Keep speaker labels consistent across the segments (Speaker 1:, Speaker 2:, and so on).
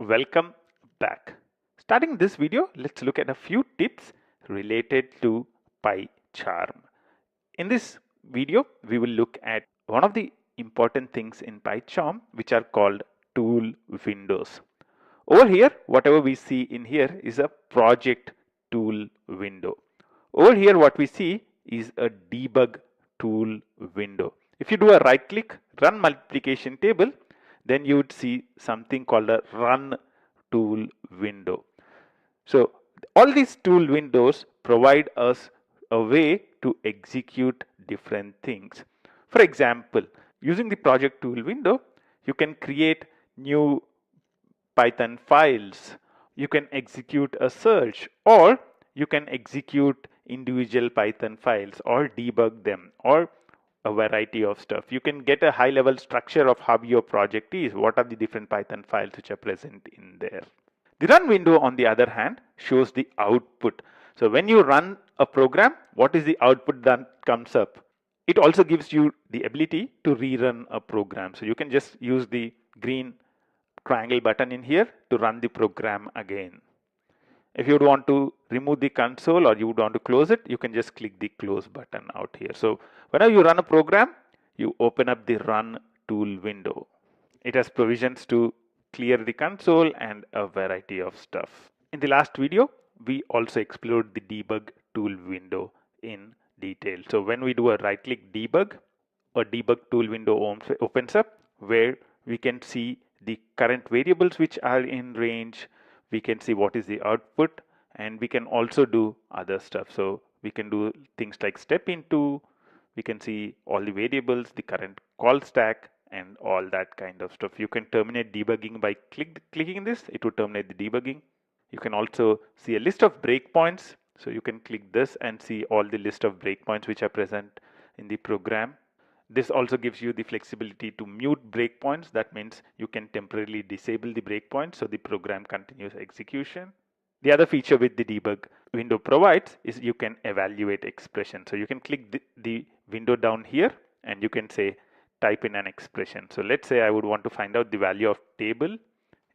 Speaker 1: Welcome back. Starting this video, let's look at a few tips related to PyCharm. In this video, we will look at one of the important things in PyCharm, which are called tool windows. Over here, whatever we see in here is a project tool window. Over here, what we see is a debug tool window. If you do a right click, run multiplication table, then you would see something called a run tool window. So all these tool windows provide us a way to execute different things. For example, using the project tool window, you can create new Python files. You can execute a search, or you can execute individual Python files or debug them, or a variety of stuff. You can get a high level structure of how your project is, what are the different Python files which are present in there. The run window, on the other hand, shows the output. So when you run a program, what is the output that comes up? It also gives you the ability to rerun a program. So you can just use the green triangle button in here to run the program again. If you would want to remove the console or you would want to close it, you can just click the close button out here. So whenever you run a program, you open up the run tool window. It has provisions to clear the console and a variety of stuff. In the last video, we also explored the debug tool window in detail. So when we do a right click debug, a debug tool window opens up where we can see the current variables which are in range. We can see what is the output, and we can also do other stuff. So we can do things like step into, we can see all the variables, the current call stack, and all that kind of stuff. You can terminate debugging by clicking this. It will terminate the debugging. You can also see a list of breakpoints. So you can click this and see all the list of breakpoints which are present in the program. This also gives you the flexibility to mute breakpoints. That means you can temporarily disable the breakpoints so the program continues execution. The other feature with the debug window provides is you can evaluate expression. So you can click the window down here and you can say type in an expression. So let's say I would want to find out the value of table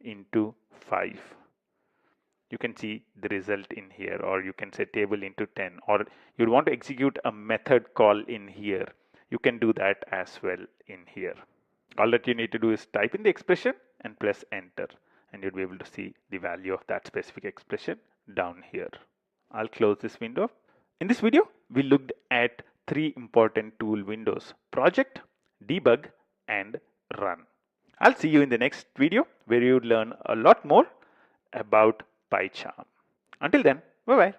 Speaker 1: into 5. You can see the result in here, or you can say table into 10, or you'd want to execute a method call in here. You can do that as well in here. All that you need to do is type in the expression and press enter, and you'll be able to see the value of that specific expression down here. I'll close this window. In this video, we looked at 3 important tool windows: project, debug, and run. I'll see you in the next video where you learn a lot more about PyCharm. Until then, bye bye.